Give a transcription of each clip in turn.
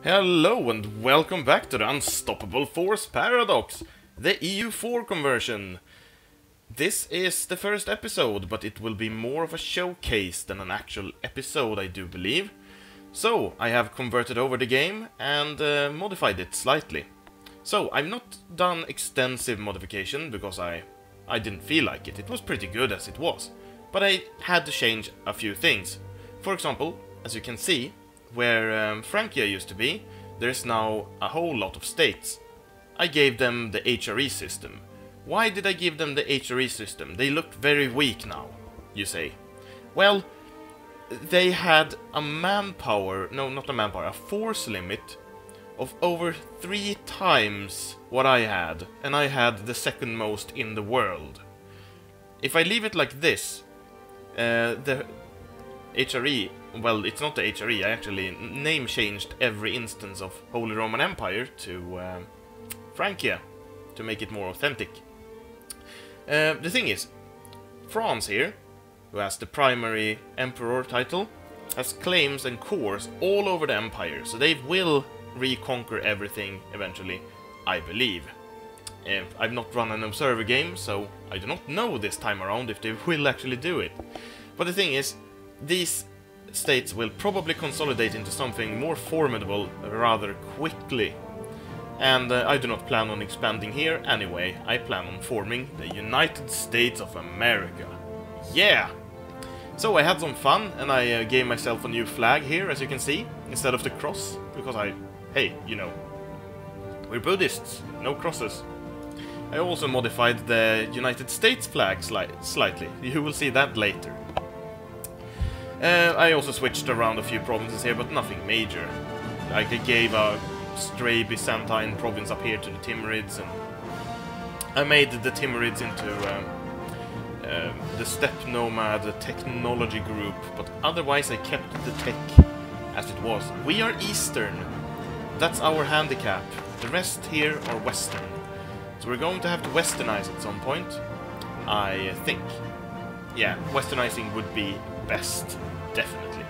Hello and welcome back to the Unstoppable Force Paradox, the EU4 conversion. This is the first episode, but it will be more of a showcase than an actual episode, I do believe. So, I have converted over the game and modified it slightly. So, I've not done extensive modification because I didn't feel like it. It was pretty good as it was. But I had to change a few things. For example, as you can see, where Francia used to be, there's now a whole lot of states. I gave them the HRE system. Why did I give them the HRE system? They look very weak now, you say. Well, they had a manpower, no, not a manpower, a force limit of over 3 times what I had, and I had the second most in the world. If I leave it like this, the HRE, well, it's not the HRE, I actually name changed every instance of Holy Roman Empire to Francia, to make it more authentic. The thing is, France here, who has the primary emperor title, has claims and cores all over the empire, so they will reconquer everything eventually, I believe. I've not run an observer game, so I do not know this time around if they will actually do it. But the thing is, these states will probably consolidate into something more formidable rather quickly. And I do not plan on expanding here anyway. I plan on forming the United States of America. Yeah! So I had some fun, and I gave myself a new flag here, as you can see, instead of the cross, because hey, you know, we're Buddhists, no crosses. I also modified the United States flag slightly. You will see that later. I also switched around a few provinces here, but nothing major. Like I gave a stray Byzantine province up here to the Timurids, and I made the Timurids into the steppe nomad technology group, but otherwise I kept the tech as it was. We are Eastern. That's our handicap. The rest here are Western. So we're going to have to Westernize at some point, I think. Yeah, Westernizing would be best, definitely.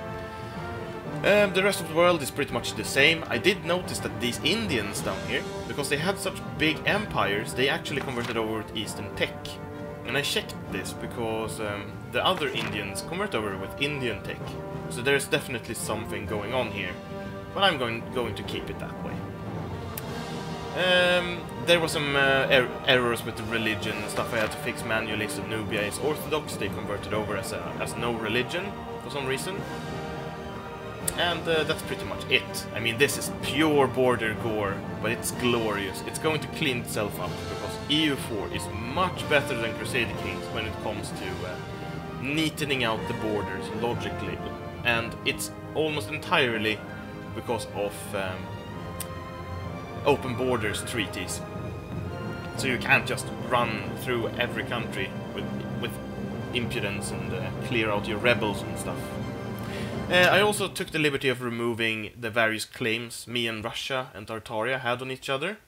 The rest of the world is pretty much the same. I did notice that these Indians down here, because they had such big empires, they actually converted over to Eastern tech. And I checked this because the other Indians convert over with Indian tech. So there's definitely something going on here. But I'm going to keep it that way. There was some errors with the religion and stuff I had to fix manually, so Nubia is Orthodox. They converted over as no religion for some reason. And that's pretty much it. I mean, this is pure border gore, but it's glorious. It's going to clean itself up, because EU4 is much better than Crusader Kings when it comes to neatening out the borders logically. And it's almost entirely because of open borders treaties. So you can't just run through every country with impudence and clear out your rebels and stuff. I also took the liberty of removing the various claims me and Russia and Tartaria had on each other.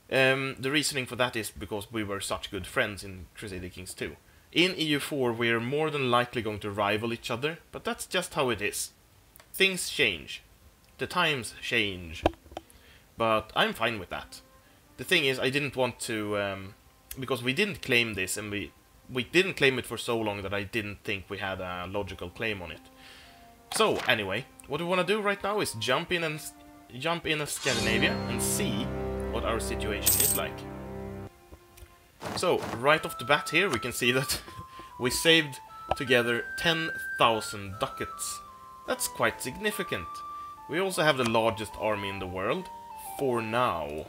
The reasoning for that is because we were such good friends in Crusader Kings 2. In EU4 we're more than likely going to rival each other, but that's just how it is. Things change. The times change. But I'm fine with that. The thing is, I didn't want to, because we didn't claim this, and we didn't claim it for so long that I didn't think we had a logical claim on it. So, anyway, what we want to do right now is jump in a Scandinavia and see what our situation is like. So, right off the bat here, we can see that we saved together 10,000 ducats. That's quite significant. We also have the largest army in the world. For now.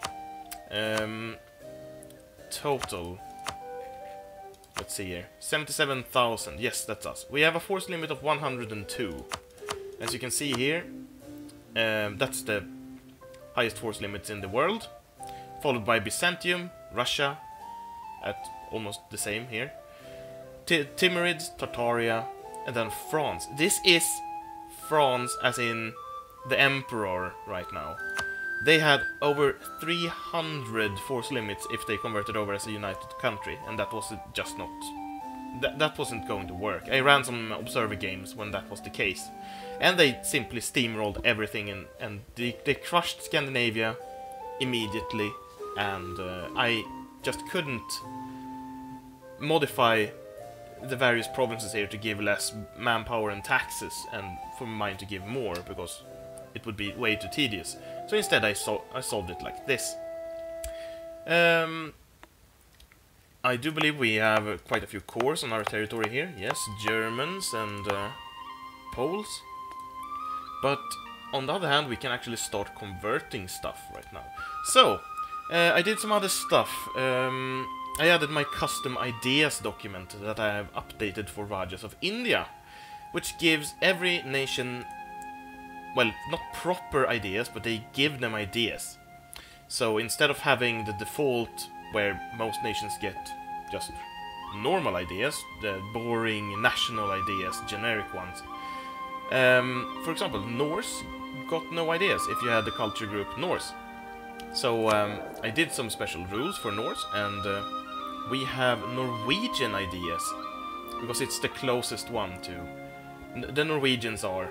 Total. Let's see here. 77,000. Yes, that's us. We have a force limit of 102. As you can see here, that's the highest force limits in the world. Followed by Byzantium, Russia, at almost the same here. Timurids, Tartaria, and then France. This is France as in the emperor right now. They had over 300 force limits if they converted over as a united country, and that was just not that wasn't going to work. I ran some observer games when that was the case. And they simply steamrolled everything and they crushed Scandinavia immediately. And I just couldn't modify the various provinces here to give less manpower and taxes and for mine to give more, because it would be way too tedious. So instead I solved it like this. I do believe we have quite a few cores on our territory here. Yes, Germans and Poles. But on the other hand, we can actually start converting stuff right now. So, I did some other stuff. I added my custom ideas document that I have updated for Rajas of India, which gives every nation, well, not proper ideas, but they give them ideas. So instead of having the default where most nations get just normal ideas, the boring national ideas, generic ones. For example, Norse got no ideas if you had the culture group Norse. So I did some special rules for Norse, and we have Norwegian ideas, because it's the closest one to... The Norwegians are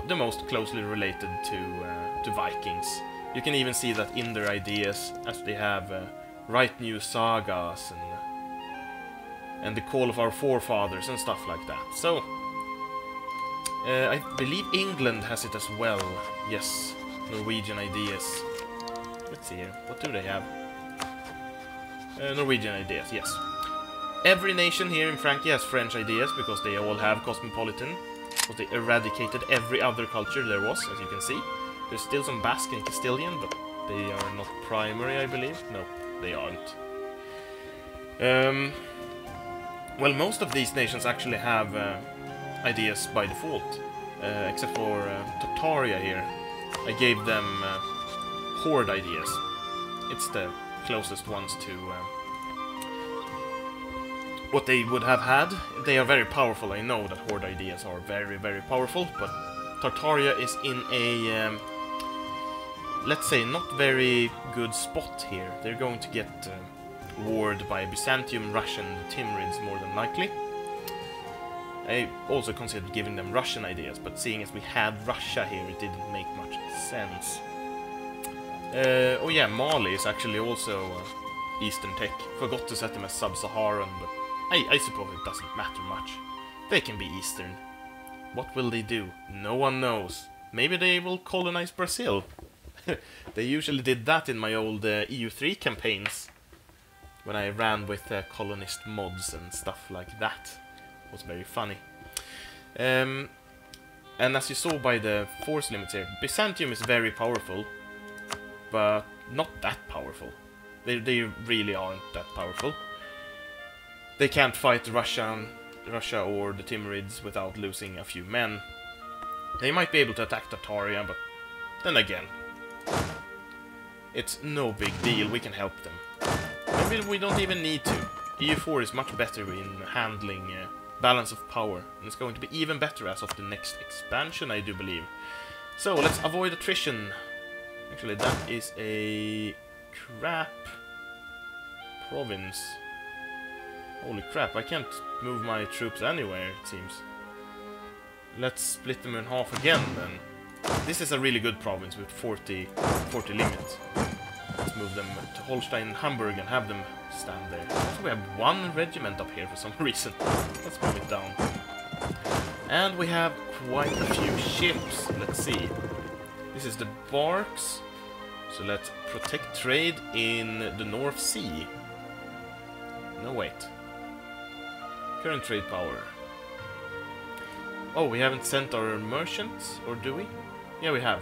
the most closely related to Vikings. You can even see that in their ideas, as they have write new sagas and the call of our forefathers and stuff like that. So, I believe England has it as well. Yes, Norwegian ideas. Let's see here. What do they have? Norwegian ideas, yes. Every nation here in Frankie has French ideas, because they all have cosmopolitan. Because they eradicated every other culture there was, as you can see. There's still some Basque and Castilian, but they are not primary, I believe. No, they aren't. Well, most of these nations actually have ideas by default, except for Tartaria here. I gave them horde ideas. It's the closest ones to what they would have had. They are very powerful. I know that horde ideas are very, very powerful, but Tartaria is in a, let's say, not very good spot here. They're going to get warred by Byzantium, Russian, Timurids more than likely. I also considered giving them Russian ideas, but seeing as we had Russia here, it didn't make much sense. Oh yeah, Mali is actually also Eastern Tech. Forgot to set them as Sub-Saharan, but I suppose it doesn't matter much. They can be Eastern. What will they do? No one knows. Maybe they will colonize Brazil. They usually did that in my old EU3 campaigns, when I ran with colonist mods and stuff like that. It was very funny. And as you saw by the force limits here, Byzantium is very powerful, but not that powerful. They really aren't that powerful. They can't fight Russia or the Timurids without losing a few men. They might be able to attack Tartaria, but then again, it's no big deal, we can help them. Maybe we don't even need to. EU4 is much better in handling balance of power, and it's going to be even better as of the next expansion, I do believe. So, let's avoid attrition. Actually, that is a crap province. Holy crap, I can't move my troops anywhere, it seems. Let's split them in half again, then. This is a really good province with 40 limit. Let's move them to Holstein and Hamburg and have them stand there. Also, we have one regiment up here for some reason. Let's move it down. And we have quite a few ships. Let's see. This is the barks. So let's protect trade in the North Sea. No, wait. Current trade power. Oh, we haven't sent our merchants, or do we? Yeah, we have.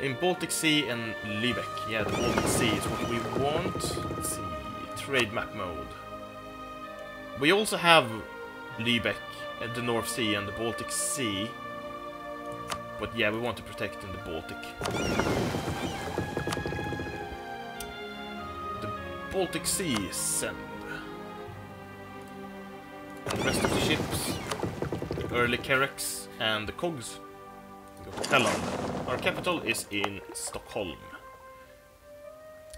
In Baltic Sea and Lübeck. Yeah, the Baltic Sea is what we want. Let's see. Trade map mode. We also have Lübeck, the North Sea and the Baltic Sea. But yeah, we want to protect in the Baltic. The Baltic Sea, send. And the rest of the ships, the early Kereks and the cogs, go to Helland. Our capital is in Stockholm.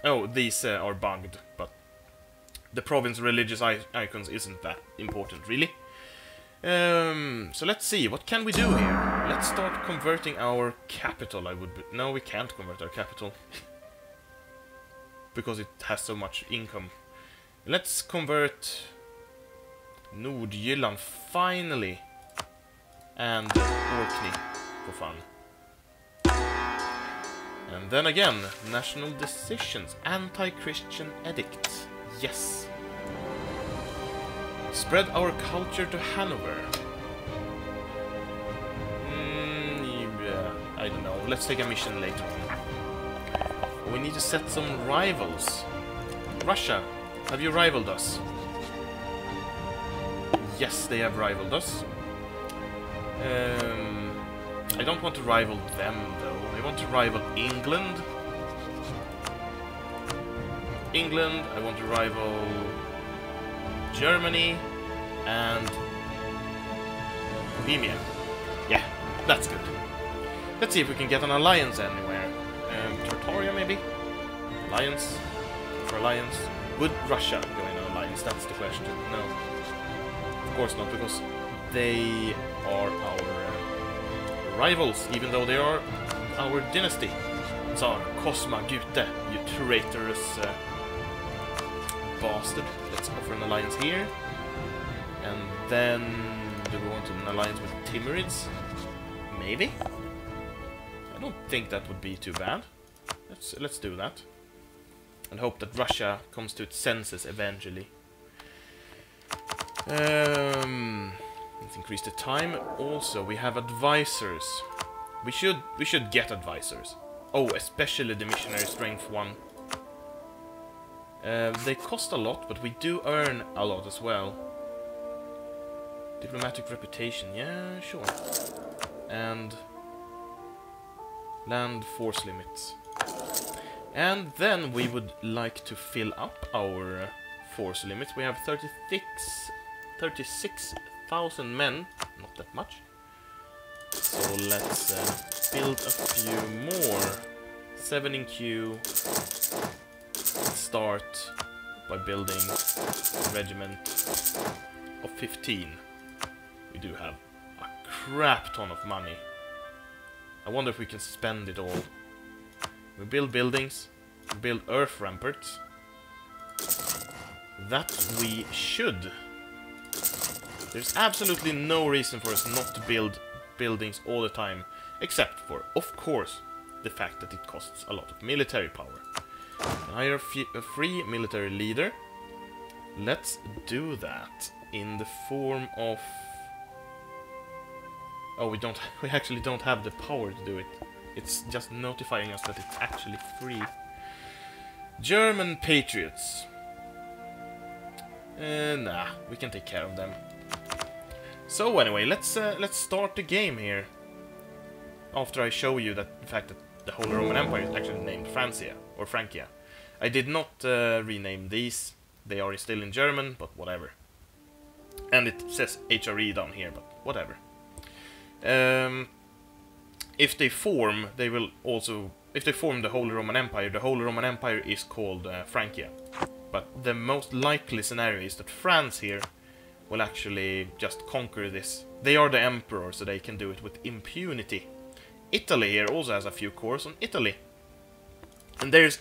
Oh, these are bugged, but the province religious icons isn't that important, really. So let's see, what can we do here? Let's start converting our capital. No, we can't convert our capital. Because it has so much income. Let's convert Nordjylland, finally. And Orkney, for fun. And then again, national decisions, anti-Christian edict. Yes. Spread our culture to Hanover. Yeah, I don't know. Let's take a mission later on. We need to set some rivals. Russia, have you rivaled us? Yes, they have rivaled us. I don't want to rival them, though. I want to rival England. I want to rival Germany and Bohemia. Yeah, that's good. Let's see if we can get an alliance anywhere. Tartaria, maybe? Alliance? For alliance? Would Russia go in an alliance? That's the question. No. Of course not, because they are our rivals, even though they are our dynasty. Tsar Cosma Gute, you traitorous bastard. Let's offer an alliance here. And then, do we want an alliance with Timurids? Maybe? I don't think that would be too bad. Let's do that. And hope that Russia comes to its senses eventually. Let's increase the time. Also, we have advisors. We should get advisors. Oh, especially the missionary strength one. They cost a lot, but we do earn a lot as well. Diplomatic reputation, yeah, sure. And land force limits. And then we would like to fill up our force limits. We have 36,000 men, not that much. So let's build a few more. 7 in queue. Start by building a regiment of 15. We do have a crap ton of money. I wonder if we can spend it all. We build buildings, we build earth ramparts. That we should. There's absolutely no reason for us not to build buildings all the time, except for, of course, the fact that it costs a lot of military power. Hire a free military leader. Let's do that in the form of... Oh, we actually don't have the power to do it. It's just notifying us that it's actually free. German patriots. Nah, we can take care of them. So anyway, let's start the game here. After I show you that the fact that the Holy Roman Empire is actually named Francia or Francia. I did not rename these. They are still in German, but whatever. And it says HRE down here, but whatever. If they form, they will also... If they form the Holy Roman Empire is called Francia. But the most likely scenario is that France here will actually just conquer this. They are the emperor, so they can do it with impunity. Italy here also has a few cores on Italy. And there's...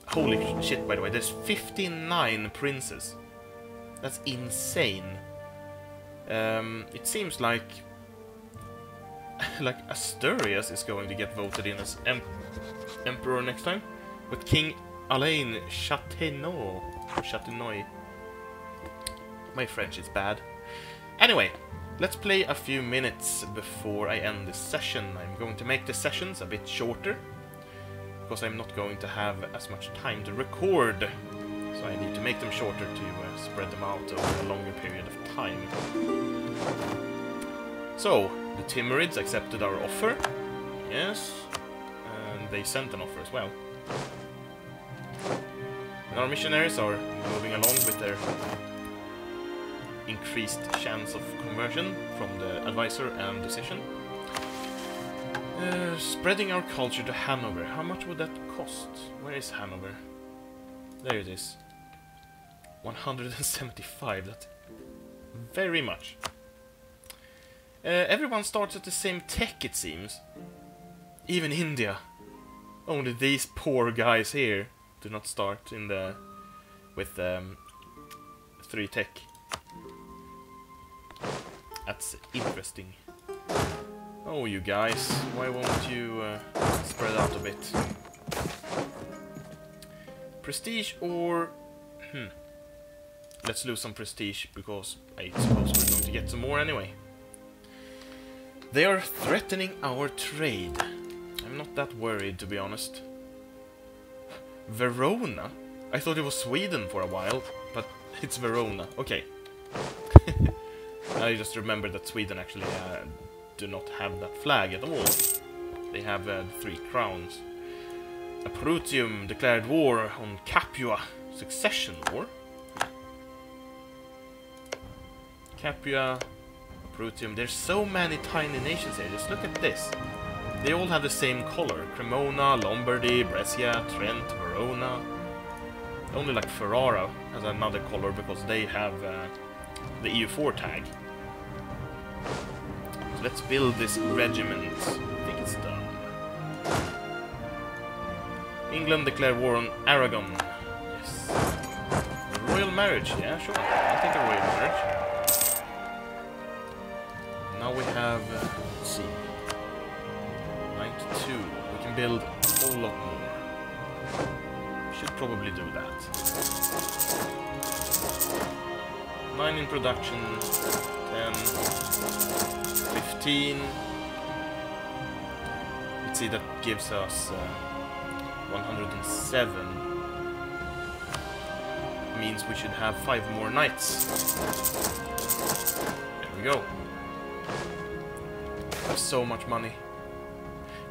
Holy shit, by the way, there's 59 princes. That's insane. It seems like... like Asturias is going to get voted in as emperor next time. With King Alain Châtenoy. My French is bad. Anyway, let's play a few minutes before I end this session. I'm going to make the sessions a bit shorter, because I'm not going to have as much time to record. So I need to make them shorter to spread them out over a longer period of time. So, the Timurids accepted our offer. Yes. And they sent an offer as well. And our missionaries are moving along with their increased chance of conversion from the advisor and decision. Spreading our culture to Hanover. How much would that cost? Where is Hanover? There it is. 175, that's very much. Everyone starts at the same tech, it seems. Even India. Only these poor guys here do not start in the with 3 tech. That's interesting. Oh, you guys, why won't you spread out a bit? Prestige or... Let's lose some prestige, because I suppose we're going to get some more anyway. They are threatening our trade. I'm not that worried, to be honest. Verona? I thought it was Sweden for a while, but it's Verona. Okay. I just remembered that Sweden actually do not have that flag at all. They have 3 crowns. Aprutium declared war on Capua. Succession war? Capua, Aprutium. There's so many tiny nations here. Just look at this. They all have the same color. Cremona, Lombardy, Brescia, Trent, Verona. Only like Ferrara has another color because they have the EU4 tag. So let's build this regiment. I think it's done. England declared war on Aragon. Yes. Royal marriage. Yeah, sure. I'll take a royal marriage. Now we have, let's see, 92. We can build a whole lot more. Should probably do that. 9 in production, 10, 15. Let's see, that gives us 107. Means we should have 5 more knights. There we go. We have so much money.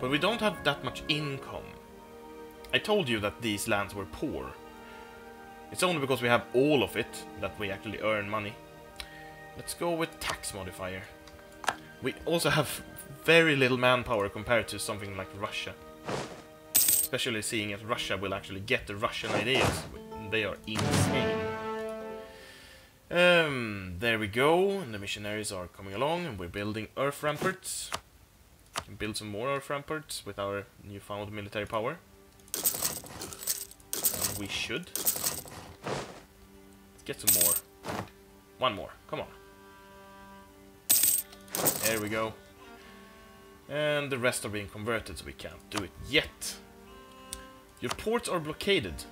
But we don't have that much income. I told you that these lands were poor. It's only because we have all of it that we actually earn money. Let's go with tax modifier. We also have very little manpower compared to something like Russia. Especially seeing as Russia will actually get the Russian ideas. They are insane. There we go. And the missionaries are coming along and we're building earth ramparts. We can build some more earth ramparts with our newfound military power. And we should. Let's get some more. One more. Come on. There we go. And the rest are being converted, so we can't do it yet. Your ports are blockaded.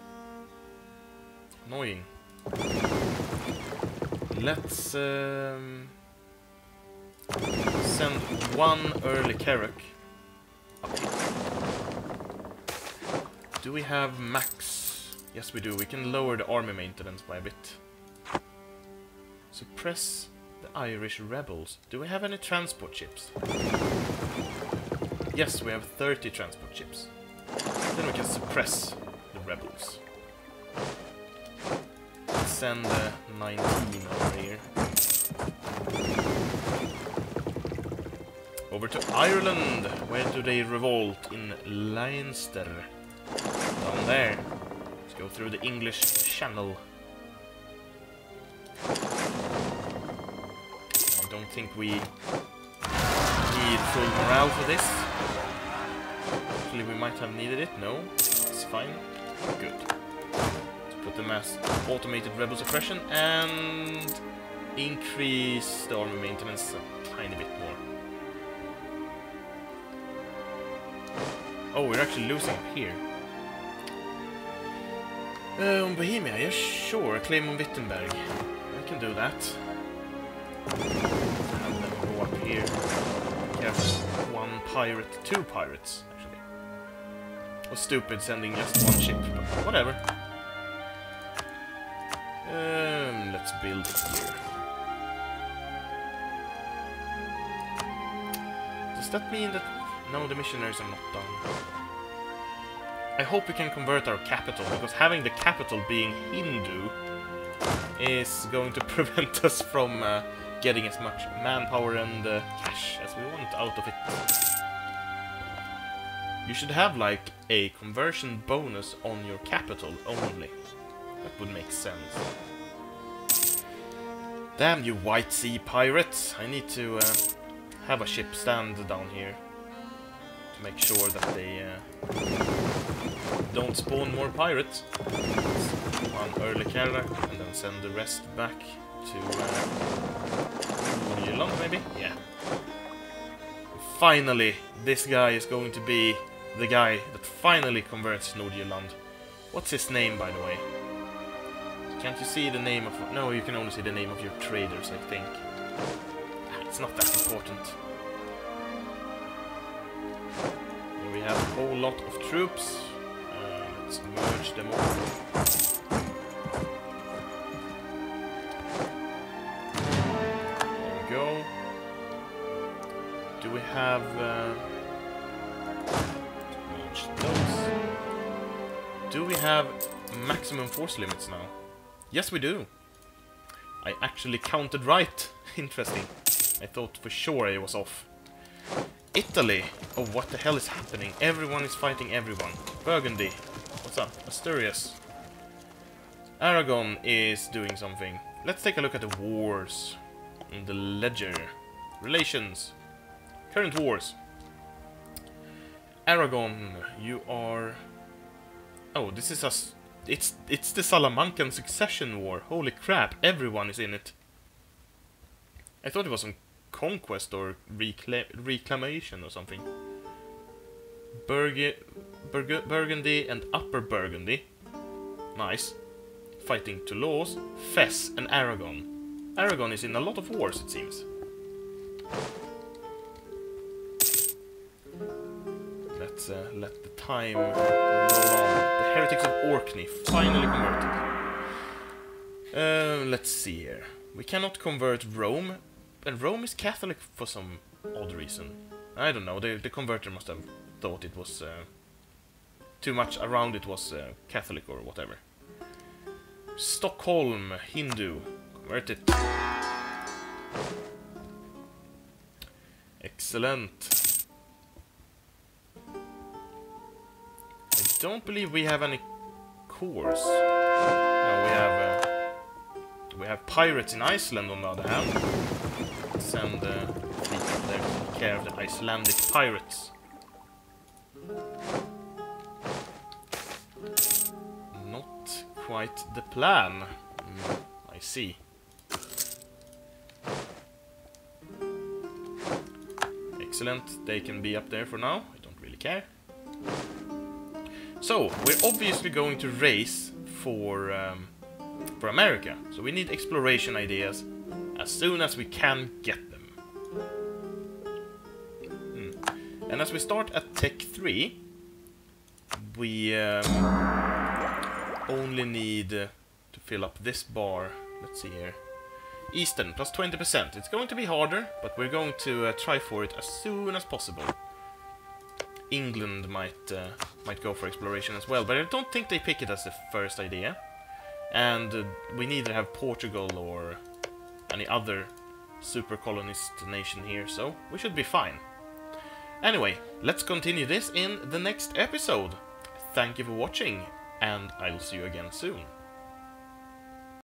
Annoying. Let's send one early Carrack up here. Do we have max? Yes, we do. We can lower the army maintenance by a bit. Suppress the Irish rebels. Do we have any transport ships? Yes, we have 30 transport ships. Then we can suppress the rebels. Let's send 19 over here. Over to Ireland. Where do they revolt? In Leinster. Down there. Let's go through the English Channel. I don't think we need full morale for this. Actually, we might have needed it. No, it's fine. Good. Let's put the mass automated rebel suppression and increase the army maintenance a tiny bit more. Oh, we're actually losing up here. On Bohemia, yeah, sure. Claim on Wittenberg. I can do that. And then go up here. Careful. One pirate, 2 pirates, actually. It was stupid sending just 1 ship, but whatever. Let's build here. Does that mean that... No, the missionaries are not done. I hope we can convert our capital, because having the capital being Hindu is going to prevent us from getting as much manpower and cash as we want out of it. You should have like a conversion bonus on your capital only. That would make sense. Damn you White Sea pirates! I need to have a ship stand down here to make sure that they don't spawn more pirates. One early Kerala and then send the rest back to Nordirland, maybe? Yeah. Finally, this guy is going to be the guy that finally converts Nordirland. What's his name, by the way? Can't you see the name of... No, you can only see the name of your traders, I think. It's not that important. Here we have a whole lot of troops. Let's merge them all. There we go. Do we have... merge those. Do we have maximum force limits now? Yes, we do. I actually counted right. Interesting. I thought for sure I was off. Italy. Oh, what the hell is happening? Everyone is fighting everyone. Burgundy. What's up? Asturias. Aragon is doing something. Let's take a look at the wars. In the ledger. Relations. Current wars. Aragon, you are... Oh, this is a... It's the Salamancan Succession War. Holy crap, everyone is in it. I thought it was some conquest or reclamation or something. Burgundy and Upper Burgundy. Nice. Fighting Toulouse, Fez and Aragon. Aragon is in a lot of wars, it seems. Let's let the time roll on. The Heretics of Orkney, finally converted. Let's see here. We cannot convert Rome, and Rome is Catholic for some odd reason. I don't know, the converter must have thought it was too much around it was Catholic or whatever. Stockholm, Hindu, convert it. Excellent. I don't believe we have any cores. No, we have pirates in Iceland on the other hand. Send fleet up there to take care of the Icelandic pirates. Not quite the plan. I see. Excellent. They can be up there for now. I don't really care. So, we're obviously going to race for America. So we need exploration ideas as soon as we can get them. And as we start at Tech 3, we only need to fill up this bar. Let's see here. Eastern, plus 20%. It's going to be harder, but we're going to try for it as soon as possible. England might go for exploration as well, but I don't think they pick it as the first idea. And we neither have Portugal or any other super colonist nation here, so we should be fine. Anyway, let's continue this in the next episode. Thank you for watching, and I'll see you again soon.